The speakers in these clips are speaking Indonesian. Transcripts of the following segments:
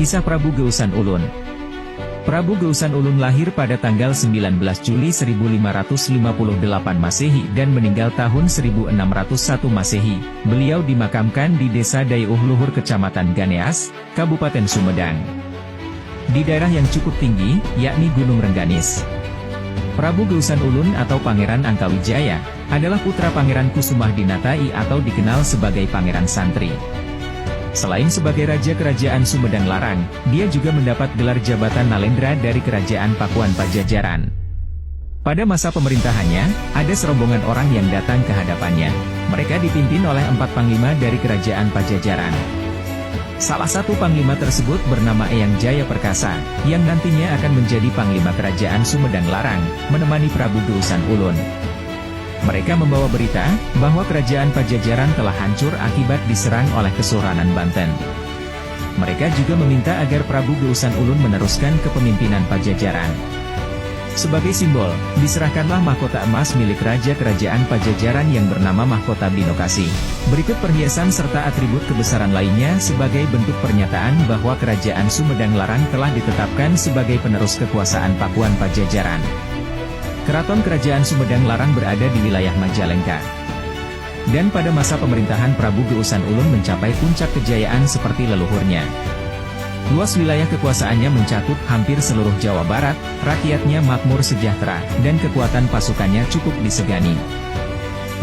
Kisah Prabu Geusan Ulun. Prabu Geusan Ulun lahir pada tanggal 19 Juli 1558 Masehi dan meninggal tahun 1601 Masehi. Beliau dimakamkan di Desa Dayeuh Luhur Kecamatan Ganeas, Kabupaten Sumedang, di daerah yang cukup tinggi, yakni Gunung Rengganis. Prabu Geusan Ulun atau Pangeran Angkawijaya adalah putra Pangeran Kusumah-Dinatai atau dikenal sebagai Pangeran Santri. Selain sebagai Raja Kerajaan Sumedang Larang, dia juga mendapat gelar jabatan Nalendra dari Kerajaan Pakuan Pajajaran. Pada masa pemerintahannya, ada serombongan orang yang datang ke hadapannya. Mereka dipimpin oleh 4 panglima dari Kerajaan Pajajaran. Salah satu panglima tersebut bernama Eyang Jaya Perkasa, yang nantinya akan menjadi Panglima Kerajaan Sumedang Larang, menemani Prabu Geusan Ulun. Mereka membawa berita bahwa Kerajaan Pajajaran telah hancur akibat diserang oleh Kesultanan Banten. Mereka juga meminta agar Prabu Geusan Ulun meneruskan kepemimpinan Pajajaran. Sebagai simbol, diserahkanlah mahkota emas milik Raja Kerajaan Pajajaran yang bernama Mahkota Binokasi. Berikut perhiasan serta atribut kebesaran lainnya sebagai bentuk pernyataan bahwa Kerajaan Sumedang Larang telah ditetapkan sebagai penerus kekuasaan Pakuan Pajajaran. Keraton Kerajaan Sumedang Larang berada di wilayah Majalengka. Dan pada masa pemerintahan Prabu Geusan Ulun mencapai puncak kejayaan seperti leluhurnya. Luas wilayah kekuasaannya mencakup hampir seluruh Jawa Barat, rakyatnya makmur sejahtera, dan kekuatan pasukannya cukup disegani.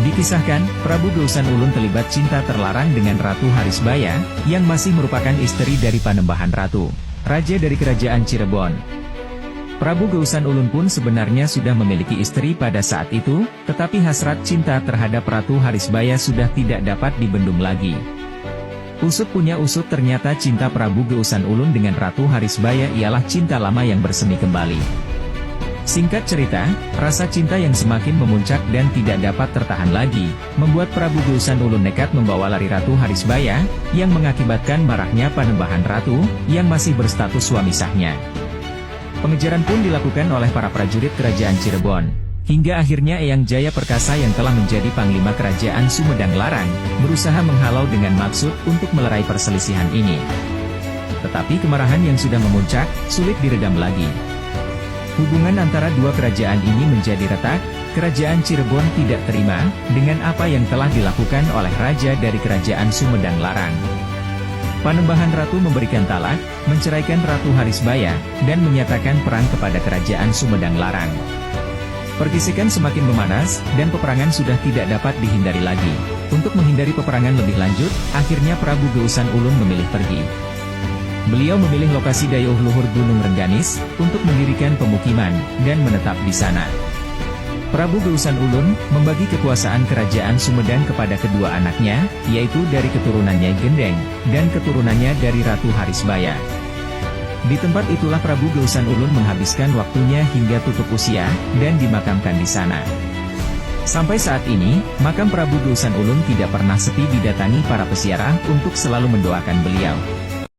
Dikisahkan, Prabu Geusan Ulun terlibat cinta terlarang dengan Ratu Harisbaya, yang masih merupakan istri dari Panembahan Ratu, Raja dari Kerajaan Cirebon. Prabu Geusan Ulun pun sebenarnya sudah memiliki istri pada saat itu, tetapi hasrat cinta terhadap Ratu Harisbaya sudah tidak dapat dibendung lagi. Usut punya usut, ternyata cinta Prabu Geusan Ulun dengan Ratu Harisbaya ialah cinta lama yang bersemi kembali. Singkat cerita, rasa cinta yang semakin memuncak dan tidak dapat tertahan lagi, membuat Prabu Geusan Ulun nekat membawa lari Ratu Harisbaya, yang mengakibatkan maraknya Panembahan Ratu, yang masih berstatus suami sahnya. Pengejaran pun dilakukan oleh para prajurit Kerajaan Cirebon, hingga akhirnya Eyang Jaya Perkasa yang telah menjadi Panglima Kerajaan Sumedang Larang, berusaha menghalau dengan maksud untuk melerai perselisihan ini. Tetapi kemarahan yang sudah memuncak, sulit diredam lagi. Hubungan antara dua kerajaan ini menjadi retak. Kerajaan Cirebon tidak terima dengan apa yang telah dilakukan oleh Raja dari Kerajaan Sumedang Larang. Panembahan Ratu memberikan talak, menceraikan Ratu Harisbaya, dan menyatakan perang kepada Kerajaan Sumedang Larang. Pergisikan semakin memanas, dan peperangan sudah tidak dapat dihindari lagi. Untuk menghindari peperangan lebih lanjut, akhirnya Prabu Geusan Ulun memilih pergi. Beliau memilih lokasi Dayeuh Luhur Gunung Rengganis, untuk mendirikan pemukiman, dan menetap di sana. Prabu Geusan Ulun membagi kekuasaan Kerajaan Sumedang kepada kedua anaknya, yaitu dari keturunan Nyai Gendeng, dan keturunannya dari Ratu Harisbaya. Di tempat itulah Prabu Geusan Ulun menghabiskan waktunya hingga tutup usia, dan dimakamkan di sana. Sampai saat ini, makam Prabu Geusan Ulun tidak pernah sepi didatangi para peziarah untuk selalu mendoakan beliau.